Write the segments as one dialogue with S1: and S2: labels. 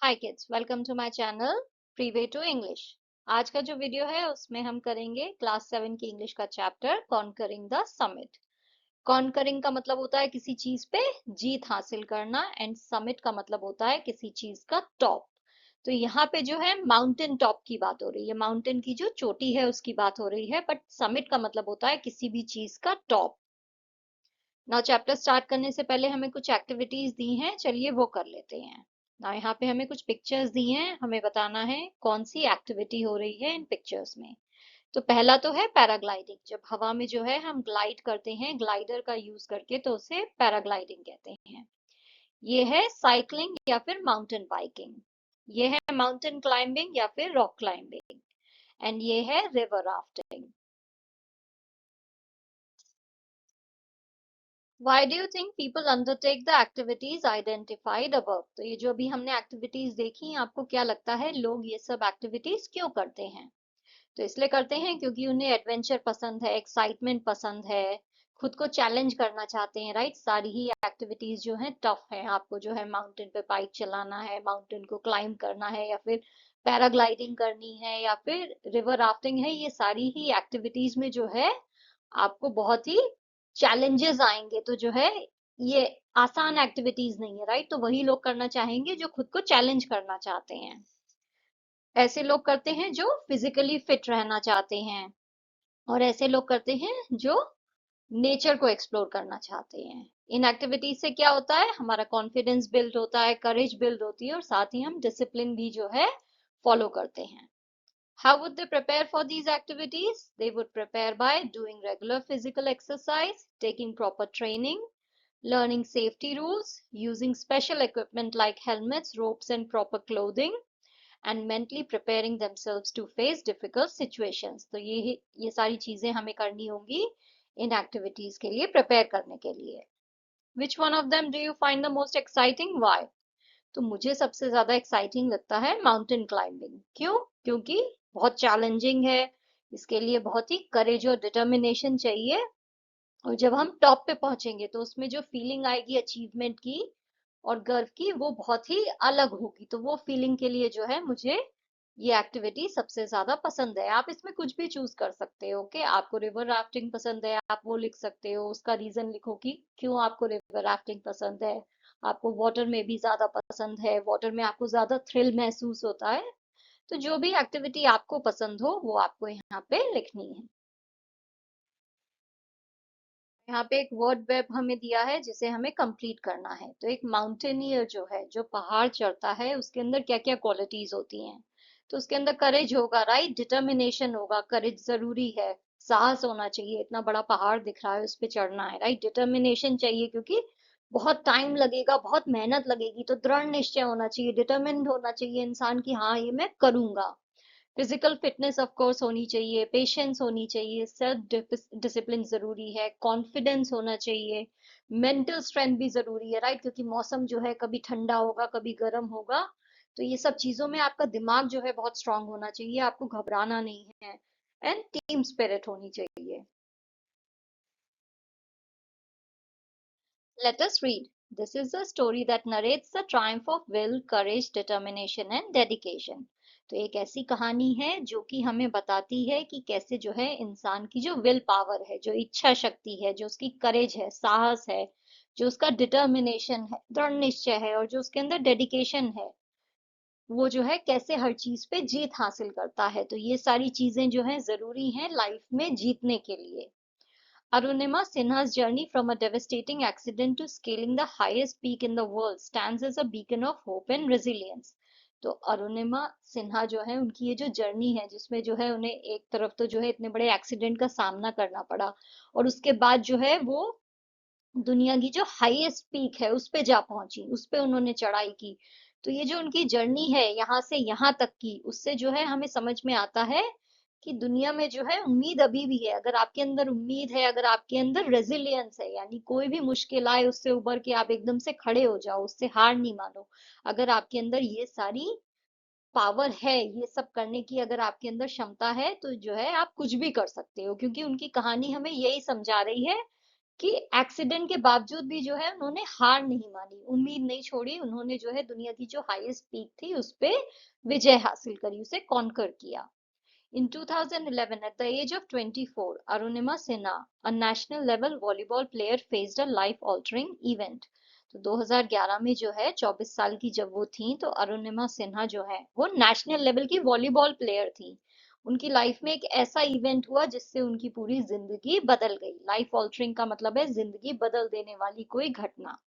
S1: Hi kids, welcome to my channel freeway to English. आज का जो वीडियो है उसमें हम करेंगे क्लास 7 की इंग्लिश का chapter conquering the summit. Conquering का मतलब होता है किसी चीज पे जीत हासिल करना एंड समिट का मतलब होता है किसी चीज का टॉप। तो यहाँ पे जो है माउंटेन टॉप की बात हो रही है, माउंटेन की जो चोटी है उसकी बात हो रही है, बट समिट का मतलब होता है किसी भी चीज का टॉप। नाउ चैप्टर स्टार्ट करने से पहले हमें कुछ एक्टिविटीज दी हैं, चलिए वो कर लेते हैं। नाउ यहाँ पे हमें कुछ पिक्चर्स दी हैं, हमें बताना है कौन सी एक्टिविटी हो रही है इन पिक्चर्स में। तो पहला तो है पैराग्लाइडिंग। जब हवा में जो है हम ग्लाइड करते हैं ग्लाइडर का यूज करके, तो उसे पैराग्लाइडिंग कहते हैं। ये है साइकिलिंग या फिर माउंटेन बाइकिंग। ये है माउंटेन क्लाइंबिंग या फिर रॉक क्लाइंबिंग। एंड ये है river rafting. Why do you think people undertake the activities identified above? तो ये जो अभी हमने एक्टिविटीज देखी, आपको क्या लगता है लोग ये सब एक्टिविटीज क्यों करते हैं? तो इसलिए करते हैं क्योंकि उन्हें एडवेंचर पसंद है, एक्साइटमेंट पसंद है, खुद को चैलेंज करना चाहते हैं, राइट। सारी ही एक्टिविटीज जो है टफ है, आपको जो है माउंटेन पे बाइक चलाना है, माउंटेन को क्लाइंब करना है, या फिर पैराग्लाइडिंग करनी है, या फिर रिवर राफ्टिंग है। ये सारी ही एक्टिविटीज में जो है आपको बहुत ही चैलेंजेस आएंगे। तो जो है ये आसान एक्टिविटीज नहीं है, राइट। तो वही लोग करना चाहेंगे जो खुद को चैलेंज करना चाहते हैं। ऐसे लोग करते हैं जो फिजिकली फिट रहना चाहते हैं, और ऐसे लोग करते हैं जो नेचर को एक्सप्लोर करना चाहते हैं। इन एक्टिविटीज से क्या होता है, हमारा कॉन्फिडेंस बिल्ड होता है, करेज बिल्ड होती है, और साथ ही हम डिसिप्लिन भी जो है फॉलो करते हैं। How would they prepare for these activities? They would prepare by doing regular physical exercise, taking proper training, learning safety rules, using special equipment like helmets, ropes, and proper clothing, and mentally preparing themselves to face difficult situations. तो ये सारी चीजें हमें करनी होंगी इन activities के लिए prepare करने के लिए। Which one of them do you find the most exciting? Why? तो मुझे सबसे ज्यादा एक्साइटिंग लगता है माउंटेन क्लाइंबिंग। क्यों? क्योंकि बहुत चैलेंजिंग है, इसके लिए बहुत ही करेज और डिटर्मिनेशन चाहिए। और जब हम टॉप पे पहुंचेंगे तो उसमें जो फीलिंग आएगी अचीवमेंट की और गर्व की, वो बहुत ही अलग होगी। तो वो फीलिंग के लिए जो है मुझे ये एक्टिविटी सबसे ज्यादा पसंद है। आप इसमें कुछ भी चूज कर सकते हो। ओके, आपको रिवर राफ्टिंग पसंद है, आप वो लिख सकते हो, उसका रीजन लिखो कि क्यों आपको रिवर राफ्टिंग पसंद है। आपको वाटर में भी ज्यादा पसंद है, वाटर में आपको ज्यादा थ्रिल महसूस होता है। तो जो भी एक्टिविटी आपको पसंद हो वो आपको यहाँ पे लिखनी है। यहाँ पे एक वर्ड वेब हमें दिया है जिसे हमें कंप्लीट करना है। तो एक माउंटेनियर जो है, जो पहाड़ चढ़ता है, उसके अंदर क्या क्या क्वालिटीज होती हैं? तो उसके अंदर करेज होगा, राइट। डिटर्मिनेशन होगा, करेज जरूरी है। साहस होना चाहिए, इतना बड़ा पहाड़ दिख रहा है उस पे चढ़ना है, राइट। डिटर्मिनेशन चाहिए क्योंकि बहुत टाइम लगेगा, बहुत मेहनत लगेगी। तो दृढ़ निश्चय होना चाहिए, डिटर्मिन्ड होना चाहिए इंसान की, हाँ ये मैं करूंगा। फिजिकल फिटनेस ऑफ कोर्स होनी चाहिए, पेशेंस होनी चाहिए, सेल्फ डिसिप्लिन जरूरी है, कॉन्फिडेंस होना चाहिए, मेंटल स्ट्रेंथ भी जरूरी है, राइट। क्योंकि मौसम जो है कभी ठंडा होगा कभी गर्म होगा। तो ये सब चीजों में आपका दिमाग जो है बहुत स्ट्रांग होना चाहिए, आपको घबराना नहीं है। एंड टीम स्पिरिट होनी चाहिए। Let us read. This is a story that narrates the triumph of will, courage, determination and dedication. तो एक ऐसी कहानी है जो कि हमें बताती है कि कैसे जो है इंसान की जो विल पावर है, जो इच्छा शक्ति है, जो उसकी करेज है, साहस है, जो उसका डिटर्मिनेशन है, दृढ़ निश्चय है, और जो उसके अंदर डेडिकेशन है, वो जो है कैसे हर चीज पे जीत हासिल करता है। तो ये सारी चीजें जो है जरूरी हैं लाइफ में जीतने के लिए। Arunima Sinha's journey from a devastating accident to scaling the highest peak in the world stands as a beacon of hope and resilience. तो अरुणिमा सिन्हा जो है, उनकी ये जो जर्नी है जिसमें जो है उन्हें एक तरफ तो जो है इतने बड़े एक्सीडेंट का सामना करना पड़ा, और उसके बाद जो है वो दुनिया की जो हाईएस्ट पीक है उस पे जा पहुंची, उस पे उन्होंने चढ़ाई की। तो ये जो उनकी जर्नी है यहाँ से यहाँ तक की, उससे जो है हमें समझ में आता है कि दुनिया में जो है उम्मीद अभी भी है। अगर आपके अंदर उम्मीद है, अगर आपके अंदर रेजिलियंस है, यानी कोई भी मुश्किल आए उससे उबर के आप एकदम से खड़े हो जाओ, उससे हार नहीं मानो। अगर आपके अंदर ये सारी पावर है, ये सब करने की अगर आपके अंदर क्षमता है, तो जो है आप कुछ भी कर सकते हो। क्योंकि उनकी कहानी हमें यही समझा रही है कि एक्सीडेंट के बावजूद भी जो है उन्होंने हार नहीं मानी, उम्मीद नहीं छोड़ी। उन्होंने जो है दुनिया की जो हाईएस्ट पीक थी उस पे विजय हासिल करी, उसे कॉन्कर किया। In 2011, at the age of 24, Arunima Sinha, a national level volleyball player, faced a life-altering event. तो 2011 में जो है 24 साल की जब वो थी, तो अरुणिमा सिन्हा जो है वो नेशनल लेवल की वॉलीबॉल प्लेयर थी। उनकी लाइफ में एक ऐसा इवेंट हुआ जिससे उनकी पूरी जिंदगी बदल गई। लाइफ ऑल्टरिंग का मतलब है जिंदगी बदल देने वाली कोई घटना।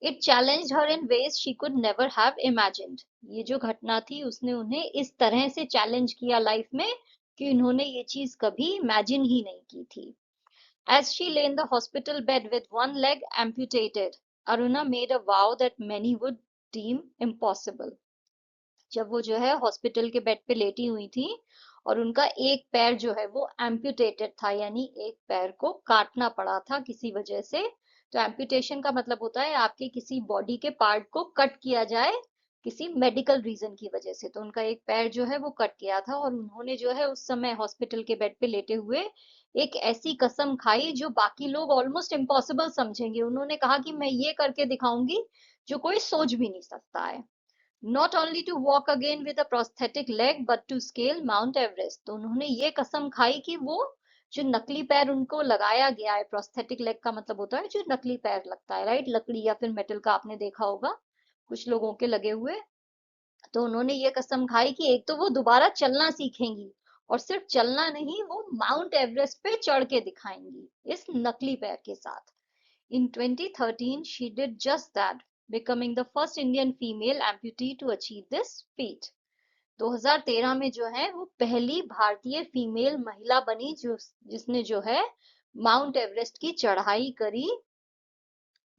S1: It challenged her in ways she could never have imagined. ये जो घटना थी उसने उन्हें इस तरह से चैलेंज किया लाइफ में कि उन्होंने ये चीज कभी इमेजिन ही नहीं की थी। As she lay in the hospital bed with one leg amputated, Aruna made a vow that many would deem impossible. जब वो जो है हॉस्पिटल के बेड पे लेटी हुई थी और उनका एक पैर जो है वो एम्प्यूटेटेड था, यानी एक पैर को काटना पड़ा था किसी वजह से। तो एम्प्यूटेशन का मतलब होता है आपके किसी बॉडी के पार्ट को कट किया जाए किसी मेडिकल रीजन की वजह से। तो उनका एक पैर जो है वो कट गया था और उन्होंने जो है उस समय हॉस्पिटल के बेड पे लेटे हुए एक ऐसी कसम खाई जो बाकी लोग ऑलमोस्ट इम्पॉसिबल समझेंगे। उन्होंने कहा कि मैं ये करके दिखाऊंगी जो कोई सोच भी नहीं सकता है। Not only to walk again with a prosthetic leg but to scale Mount Everest। तो उन्होंने ये कसम खाई कि वो जो नकली पैर उनको लगाया गया है, प्रोस्थेटिक लेग का मतलब होता है जो नकली पैर लगता है, राइट, लकड़ी या फिर मेटल का, आपने देखा होगा कुछ लोगों के लगे हुए। तो उन्होंने ये कसम खाई कि एक तो वो दोबारा चलना सीखेंगी और सिर्फ चलना नहीं, वो माउंट एवरेस्ट पे चढ़ के दिखाएंगी इस नकली पैर के साथ। In 2013, she did just that, becoming the first Indian female amputee to achieve this feat. 2013 में जो है वो पहली भारतीय फीमेल महिला बनी जो जिसने जो है माउंट एवरेस्ट की चढ़ाई करी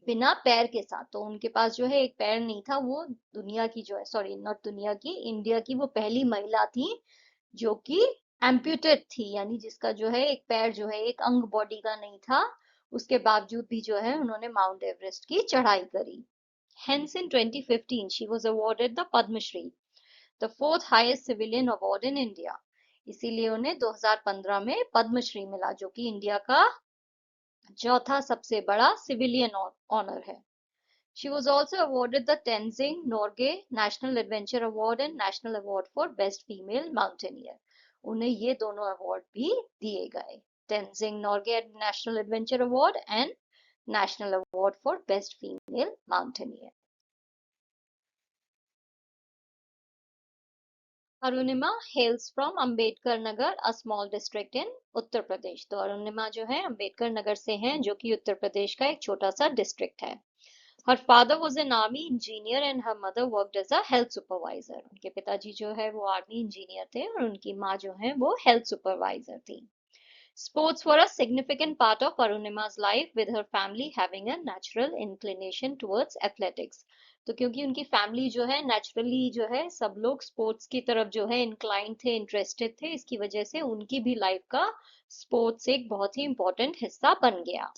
S1: बिना पैर के साथ। तो उनके पास जो है एक पैर नहीं था। वो दुनिया की जो है, सॉरी नॉट दुनिया की, इंडिया की वो पहली महिला थी जो कि एम्प्यूटेड थी, यानी जिसका जो है एक पैर जो है एक अंग बॉडी का नहीं था। उसके बावजूद भी जो है उन्होंने माउंट एवरेस्ट की चढ़ाई करी। Hence in 2015 she was awarded the Padma Shri, the fourth highest civilian award in India। इसीलिए उन्हें 2015 में पद्मश्री मिला जो कि इंडिया का चौथा सबसे बड़ा सिविलियन ऑनर है। She was also awarded the Tenzing Norgay National Adventure Award and National Award for Best Female Mountaineer। उन्हें ये दोनों अवार्ड भी दिए गए, Tenzing Norgay National Adventure Award and National Award for Best Female Mountaineer। Arunima hails from Ambedkar Nagar, a small district in Uttar Pradesh. तो अरुणिमा जो है अंबेडकर नगर से हैं जो कि उत्तर प्रदेश का एक छोटा सा डिस्ट्रिक्ट है। Her father was an army engineer and her mother worked as a health supervisor। उनके पिताजी जो है वो आर्मी इंजीनियर थे और उनकी माँ जो है वो हेल्थ सुपरवाइजर थी। Sports were a significant part of Arunima's life, with her family having a natural inclination towards athletics। तो क्योंकि उनकी फैमिली जो है नेचुरली जो है सब लोग स्पोर्ट्स की तरफ जो है इंक्लाइन थे, इंटरेस्टेड थे, इसकी वजह से उनकी भी लाइफ का स्पोर्ट्स एक बहुत ही इंपॉर्टेंट हिस्सा बन गया।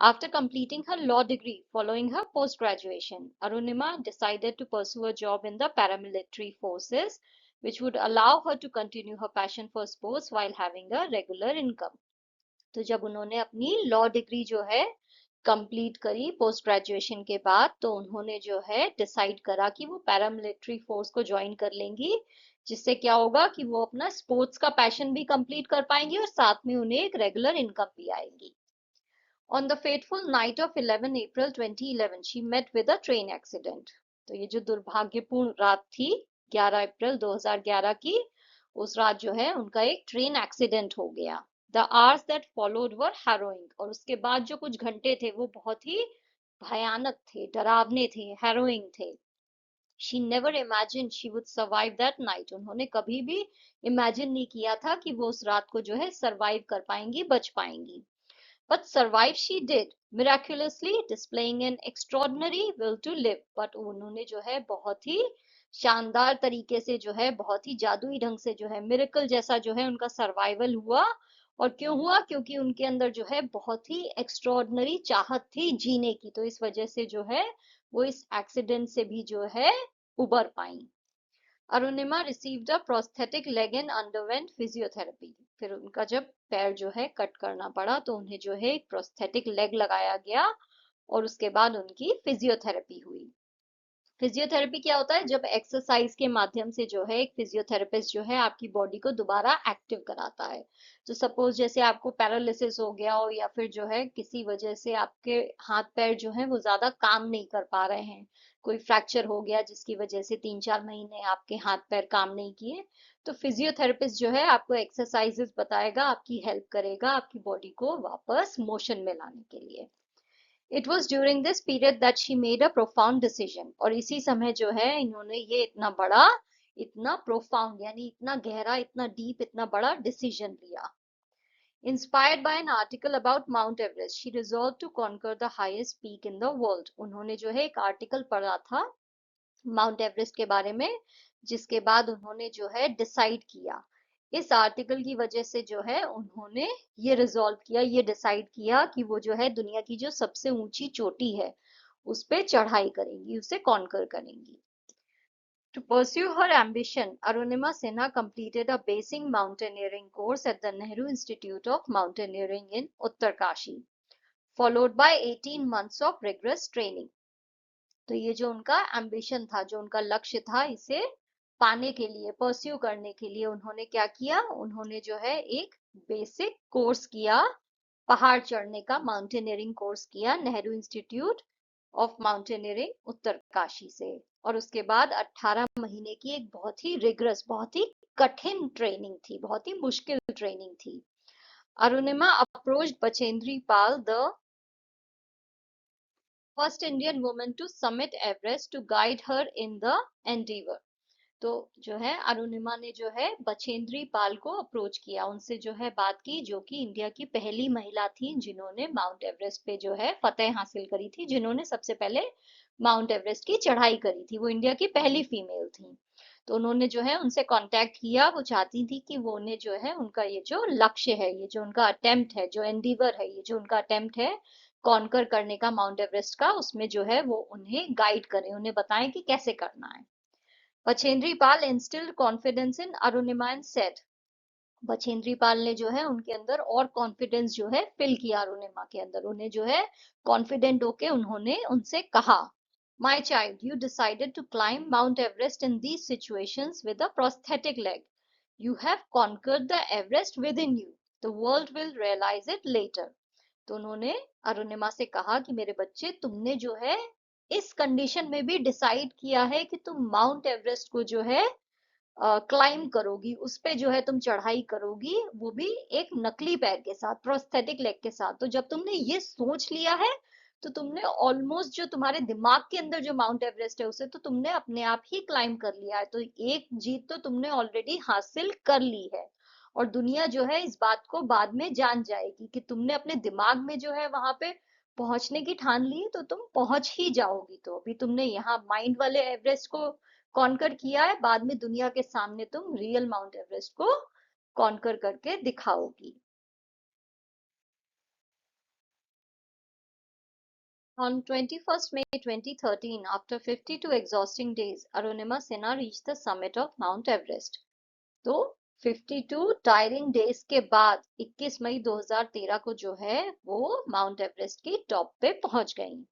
S1: After completing her law degree following her post graduation, Arunima decided to pursue a job in the paramilitary forces, which would allow her to continue her passion for sports while having a regular income। तो जब उन्होंने अपनी law degree जो है complete करी post graduation के बाद, तो उन्होंने जो है डिसाइड करा कि वो पैरामिलिट्री फोर्स को ज्वाइन कर लेंगी, जिससे क्या होगा कि वो अपना स्पोर्ट्स का पैशन भी कंप्लीट कर पाएंगी और साथ में उन्हें एक रेगुलर इनकम भी आएगी। On the fateful night of 11 April 2011, she met with a train accident। तो ये जो दुर्भाग्यपूर्ण रात थी 11 अप्रैल 2011 की, उस रात जो है उनका एक ट्रेन एक्सीडेंट हो गया। The hours that followed were harrowing। और उसके बाद जो कुछ घंटे थे वो बहुत ही भयानक थे, डरावने थे, harrowing थे। She never imagined she would survive that night। उन्होंने कभी भी इमेजिन नहीं किया था कि वो उस रात को जो है सरवाइव कर पाएंगी, बच पाएंगी। But survive she did, miraculously displaying an extraordinary will to live। But उन्होंने जो है बहुत ही शानदार तरीके से जो है, बहुत ही जादुई ढंग से जो है, मिरेकल जैसा जो है उनका सर्वाइवल हुआ। और क्यों हुआ? क्योंकि उनके अंदर जो है बहुत ही एक्स्ट्रॉर्डनरी चाहत थी जीने की। तो इस वजह से जो है वो इस एक्सीडेंट से भी जो है उबर पाई। Arunima received a prosthetic leg and underwent physiotherapy. फिर उनका जब पैर जो है कट करना पड़ा तो उन्हें जो है एक प्रोस्थेटिक लेग लगाया गया और उसके बाद उनकी फिजियोथेरेपी हुई। फिजियोथेरेपी क्या होता है? जब एक्सरसाइज के माध्यम से जो है एक फिजियोथेरेपिस्ट जो है आपकी बॉडी को दोबारा एक्टिव कराता है। तो सपोज जैसे आपको पैरालिसिस हो गया हो या फिर जो है किसी वजह से आपके हाथ पैर जो है वो ज्यादा काम नहीं कर पा रहे हैं, कोई फ्रैक्चर हो गया जिसकी वजह से 3-4 महीने आपके हाथ पैर काम नहीं किए, तो फिजियोथेरेपिस्ट जो है आपको एक्सरसाइजेस बताएगा, आपकी हेल्प करेगा आपकी बॉडी को वापस मोशन में लाने के लिए। It was during this period that she made a profound decision। और इसी समय जो है इन्होंने ये इतना बड़ा, इतना profound यानी इतना गहरा, इतना deep, इतना बड़ा decision लिया। Inspired by an article about Mount Everest, she resolved to conquer the highest peak in the world। उन्होंने जो है एक आर्टिकल पढ़ा था माउंट एवरेस्ट के बारे में, जिसके बाद उन्होंने जो है डिसाइड किया, इस आर्टिकल की वजह से जो है उन्होंने ये रिजॉल्व किया, ये डिसाइड किया कि वो जो है दुनिया की जो सबसे ऊंची चोटी है उस पे चढ़ाई करेंगी, उसे कॉन्कर करेंगी। To pursue her ambition, Arunima Sinha completed a basic mountaineering course at the Nehru Institute of Mountaineering in Uttarkashi, followed by 18 months of rigorous training। तो ये जो उनका एम्बिशन था, जो उनका लक्ष्य था, इसे पाने के लिए, परस्यू करने के लिए उन्होंने क्या किया? उन्होंने जो है एक बेसिक कोर्स किया, पहाड़ चढ़ने का माउंटेनियरिंग कोर्स किया Nehru institute of mountaineering Uttarkashi से। और उसके बाद 18 महीने की एक बहुत ही रिगरस, बहुत ही कठिन ट्रेनिंग थी, बहुत ही मुश्किल ट्रेनिंग थी। Arunima approached Bachendri Pal, the first Indian woman to summit Everest, to guide her in the endeavour. तो जो है अरुणिमा ने जो है बछेंद्री पाल को अप्रोच किया, उनसे जो है बात की, जो कि इंडिया की पहली महिला थी जिन्होंने माउंट एवरेस्ट पे जो है फतेह हासिल करी थी, जिन्होंने सबसे पहले माउंट एवरेस्ट की चढ़ाई करी थी, वो इंडिया की पहली फीमेल थी। तो उन्होंने जो है उनसे कांटेक्ट किया, वो चाहती थी कि वो उन्हें जो है उनका ये जो लक्ष्य है, ये जो उनका अटेम्प्ट है, जो एंडीवर है, ये जो उनका अटेम्प्ट है कॉन्कर करने का माउंट एवरेस्ट का, उसमें जो है वो उन्हें गाइड करें, उन्हें बताएं कि कैसे करना है। Bachendri Pal instilled confidence in Arunima and said, Bachendri Pal ने जो है उनके अंदर और कॉन्फिडेंस जो है फिल किया अरुणिमा के अंदर, उन्हें जो है कॉन्फिडेंट होके उन्होंने उनसे कहा, my child, you decided to climb Mount Everest in these situations with a prosthetic leg, you have conquered the Everest within you, the world will realise it later. तो उन्होंने अरुणिमा से कहा कि मेरे बच्चे, तुमने जो है इस कंडीशन में भी डिसाइड किया है कि तुम माउंट एवरेस्ट को जो है क्लाइम करोगी, उस पे जो है तुम चढ़ाई करोगी, वो भी एक नकली पैर के साथ, प्रोस्थेटिक लेग के साथ। तो जब तुमने ये सोच लिया है तो तुमने ऑलमोस्ट जो तुम्हारे दिमाग के अंदर जो माउंट एवरेस्ट है उसे तो तुमने अपने आप ही क्लाइम कर लिया है, तो एक जीत तो तुमने ऑलरेडी हासिल कर ली है। और दुनिया जो है इस बात को बाद में जान जाएगी कि तुमने अपने दिमाग में जो है वहां पे पहुंचने की ठान ली, तो तुम पहुंच ही जाओगी। तो अभी तुमने यहाँ माइंड वाले एवरेस्ट को कॉन्कर किया है, बाद में दुनिया के सामने तुम रियल माउंट एवरेस्ट को कॉन्कर करके दिखाओगी। On 21st May 2013, after 52 exhausting days, Arunima Sinha reached the summit of Mount Everest। तो 52 टायरिंग डेज के बाद 21 मई 2013 को जो है वो माउंट एवरेस्ट की टॉप पे पहुंच गई।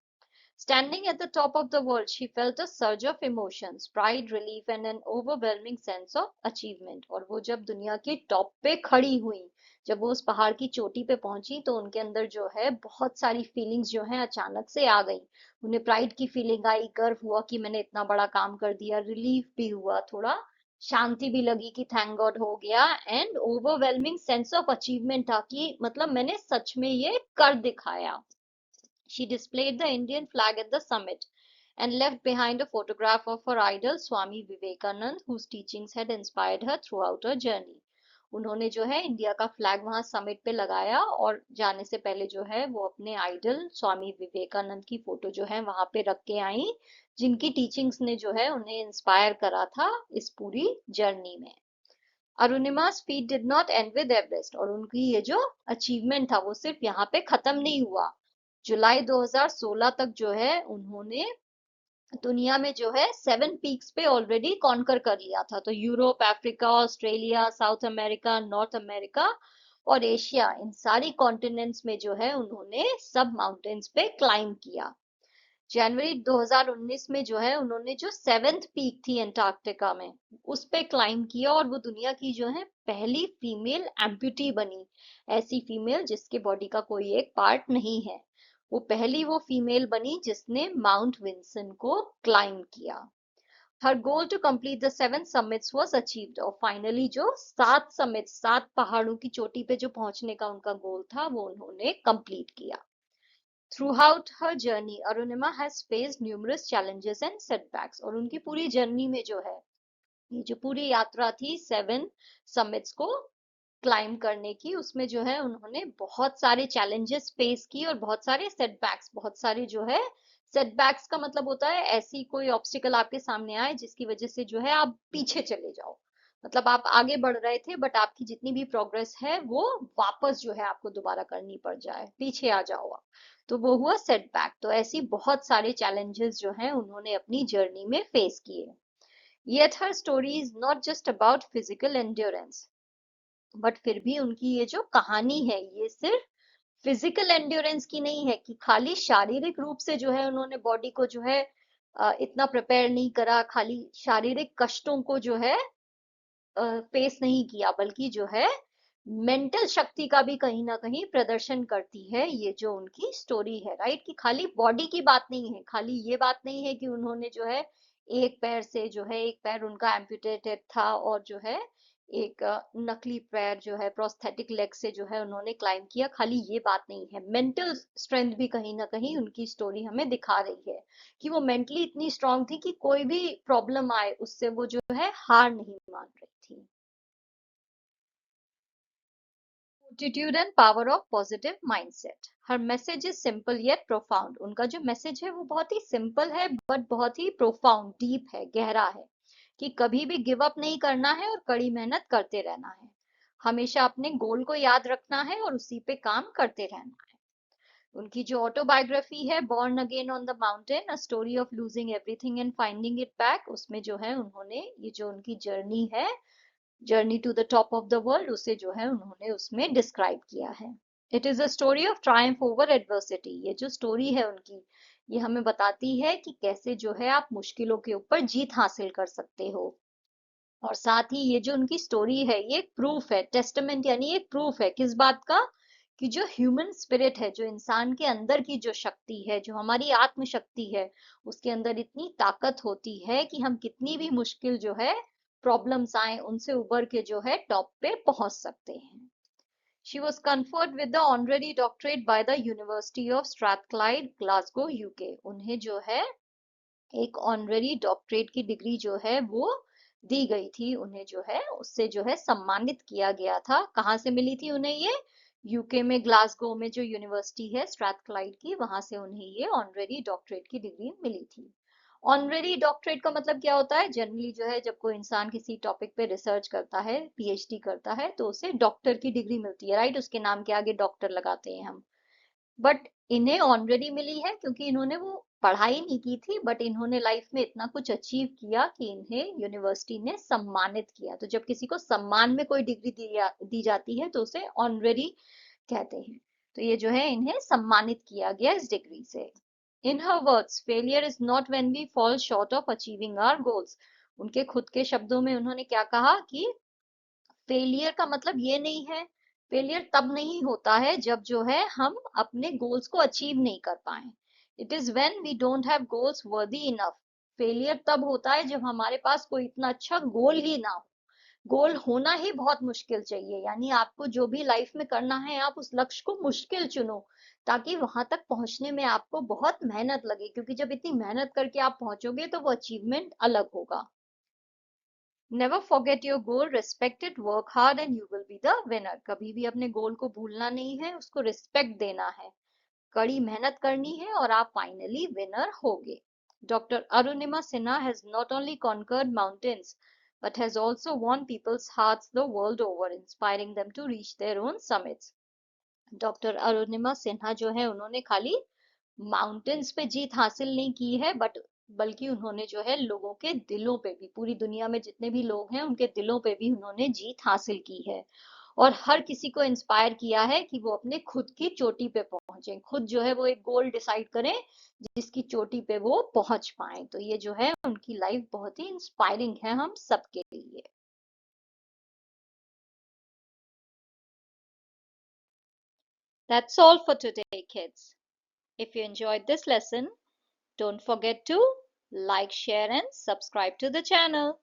S1: Standing at the top of the world, she felt a surge of emotions, pride, relief, and an overwhelming sense of achievement। और वो जब दुनिया की टॉप पे खड़ी हुई, जब वो उस पहाड़ की चोटी पे पहुंची, तो उनके अंदर जो है बहुत सारी फीलिंग्स जो है अचानक से आ गई। उन्हें प्राइड की फीलिंग आई, गर्व हुआ कि मैंने इतना बड़ा काम कर दिया, रिलीफ भी हुआ, थोड़ा शांति भी लगी कि थैंक गॉड हो गया, and overwhelming sense of achievement था कि मतलब मैंने सच में ये कर दिखाया। She displayed the Indian flag at the summit and left behind a photograph of her idol Swami Vivekanand, whose teachings had inspired her throughout her journey। उन्होंने जो है इंडिया का फ्लैग वहां समिट पे लगाया और जाने से पहले जो है वो अपने आइडल स्वामी विवेकानंद की फोटो जो है वहां पे रख के आई, जिनकी टीचिंग्स ने जो है उन्हें इंस्पायर करा था इस पूरी जर्नी में। Arunima feet did not and with Everest, और उनकी ये जो अचीवमेंट था वो सिर्फ यहाँ पे खत्म नहीं हुआ। जुलाई 2016 तक जो है उन्होंने दुनिया में जो है 7 पीक्स पे ऑलरेडी कॉन्कर कर लिया था। तो Europe, Africa, Australia, south America, north America और एशिया, इन सारी कॉन्टिनेंट्स में जो है उन्होंने सब माउंटेन्स पे क्लाइम किया। जनवरी 2019 में जो है उन्होंने जो 7th पीक थी अंटार्कटिका में, उस पे क्लाइम किया और वो दुनिया की जो है पहली फीमेल एम्प्यूटी बनी। ऐसी फीमेल जिसके बॉडी का कोई एक पार्ट नहीं है, वो फीमेल बनी जिसने माउंट विंसन को क्लाइम किया। हर goal to complete the 7 summits was achieved, और फाइनली जो 7 समिट्स, 7 पहाड़ों की चोटी पे जो पहुंचने का उनका गोल था, वो उन्होंने कंप्लीट किया। Throughout her journey, Arunima has faced numerous challenges and setbacks, और उनकी पूरी जर्नी में जो है, ये जो पूरी यात्रा थी 7 समिट्स को क्लाइम करने की, उसमें जो है उन्होंने बहुत सारे चैलेंजेस फेस की और बहुत सारे सेटबैक्स, बहुत सारे जो है, सेटबैक्स का मतलब होता है ऐसी कोई ऑब्स्टिकल आपके सामने आए जिसकी वजह से जो है आप पीछे चले जाओ। मतलब आप आगे बढ़ रहे थे बट आपकी जितनी भी प्रोग्रेस है वो वापस जो है आपको दोबारा करनी पड़ जाए, पीछे आ जाओ आप, तो वो हुआ सेटबैक। तो ऐसी बहुत सारे चैलेंजेस जो हैं उन्होंने अपनी जर्नी में फेस किए। Yet her story is not just about physical endurance, but फिर भी उनकी ये जो कहानी है ये सिर्फ फिजिकल एंड्योरेंस की नहीं है कि खाली शारीरिक रूप से जो है उन्होंने बॉडी को जो है इतना प्रिपेयर नहीं करा, खाली शारीरिक कष्टों को जो है फेस नहीं किया, बल्कि जो है मेंटल शक्ति का भी कहीं ना कहीं प्रदर्शन करती है ये जो उनकी स्टोरी है, राइट। कि खाली बॉडी की बात नहीं है, खाली ये बात नहीं है कि उन्होंने जो है एक पैर से जो है, एक पैर उनका एम्पुटेटेड था और जो है एक नकली पैर जो है, प्रोस्थेटिक लेग से जो है उन्होंने क्लाइम किया, खाली ये बात नहीं है, मेंटल स्ट्रेंथ भी कहीं ना कहीं उनकी स्टोरी हमें दिखा रही है कि वो मेंटली इतनी स्ट्रांग थी कि कोई भी प्रॉब्लम आए उससे वो जो है हार नहीं मान रही थी। Fortitude and power of positive mindset. Her message is simple yet profound. उनका जो मैसेज है वो बहुत ही सिंपल है बट बहुत ही प्रोफाउंड, डीप है, गहरा है। कि कभी भी गिव अप नहीं करना है और कड़ी मेहनत करते रहना है। हमेशा अपने गोल को याद रखना है और उसी पे काम करते रहना है। उनकी जो ऑटोबायोग्राफी है, born again on the mountain, a story of losing everything and finding it back, उसमें जो है उन्होंने ये जो उनकी जर्नी है, journey to the top of the world, उसे जो है उन्होंने उसमें डिस्क्राइब किया है। It is a story of triumph over adversity. ये जो स्टोरी है उनकी, ये हमें बताती है कि कैसे जो है आप मुश्किलों के ऊपर जीत हासिल कर सकते हो। और साथ ही ये जो उनकी स्टोरी है ये एक प्रूफ है, टेस्टामेंट यानी एक प्रूफ है किस बात का, कि जो ह्यूमन स्पिरिट है, जो इंसान के अंदर की जो शक्ति है, जो हमारी आत्म शक्ति है, उसके अंदर इतनी ताकत होती है कि हम कितनी भी मुश्किल जो है प्रॉब्लम्स आए उनसे उबर के जो है टॉप पे पहुंच सकते हैं। She was conferred with the honorary doctorate by the University of Strathclyde, Glasgow, UK. उन्हें जो है एक ऑनररी डॉक्टरेट की डिग्री जो है वो दी गई थी, उन्हें जो है उससे जो है सम्मानित किया गया था। कहाँ से मिली थी उन्हें ये? यूके में ग्लासगो में जो यूनिवर्सिटी है स्ट्रैथक्लाइड की, वहां से उन्हें ये ऑनररी डॉक्टरेट की डिग्री मिली थी। ऑनररी डॉक्टरेट का मतलब क्या होता है? जनरली जो है जब कोई इंसान किसी टॉपिक पे रिसर्च करता है, पीएचडी करता है, तो उसे डॉक्टर की डिग्री मिलती है, राइट। उसके नाम के आगे डॉक्टर लगाते हैं हम। बट इन्हें ऑनररी मिली है क्योंकि इन्होंने वो पढ़ाई नहीं की थी, बट इन्होंने लाइफ में इतना कुछ अचीव किया कि इन्हें यूनिवर्सिटी ने सम्मानित किया। तो जब किसी को सम्मान में कोई डिग्री दी जाती है तो उसे ऑनररी कहते हैं। तो ये जो है इन्हें सम्मानित किया गया इस डिग्री से। In her words, failure is not when we fall short of achieving our goals. उनके खुद के शब्दों में उन्होंने क्या कहा कि फेलियर का मतलब ये नहीं है, फेलियर तब नहीं होता है जब जो है हम अपने गोल्स को अचीव नहीं कर पाए। It is when we don't have goals worthy enough. Failure तब होता है जब हमारे पास कोई इतना अच्छा गोल ही ना हो। गोल होना ही बहुत मुश्किल चाहिए, यानी आपको जो भी लाइफ में करना है आप उस लक्ष्य को मुश्किल चुनो, ताकि वहां तक पहुंचने में आपको बहुत मेहनत लगे, क्योंकि जब इतनी मेहनत करके आप पहुंचोगे तो वो अचीवमेंट अलग होगा। Never forget your goal, respect it, work hard and you will be the winner. कभी भी अपने गोल को भूलना नहीं है, उसको रिस्पेक्ट देना है, कड़ी मेहनत करनी है और आप फाइनली विनर होगे। Doctor Arunima Sinha has not only conquered mountains but has also won people's hearts the world over, inspiring them to reach their own summits. Doctor Arunima Sinha जो है उन्होंने खाली माउंटेन्स पे जीत हासिल नहीं की है, बट बल्कि उन्होंने जो है लोगों के दिलों पे भी, पूरी दुनिया में जितने भी लोग हैं उनके दिलों पे भी उन्होंने जीत हासिल की है। और हर किसी को इंस्पायर किया है कि वो अपने खुद की चोटी पे पहुंचे, खुद जो है वो एक गोल डिसाइड करें जिसकी चोटी पे वो पहुंच पाए। तो ये जो है उनकी लाइफ बहुत ही इंस्पायरिंग है हम सबके लिए। That's all for today, kids. If you enjoyed this lesson, don't forget to like, share, and subscribe to the channel.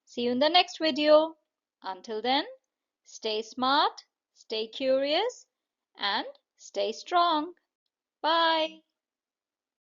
S1: See you in the next video. Until then, stay smart, stay curious, and stay strong. Bye.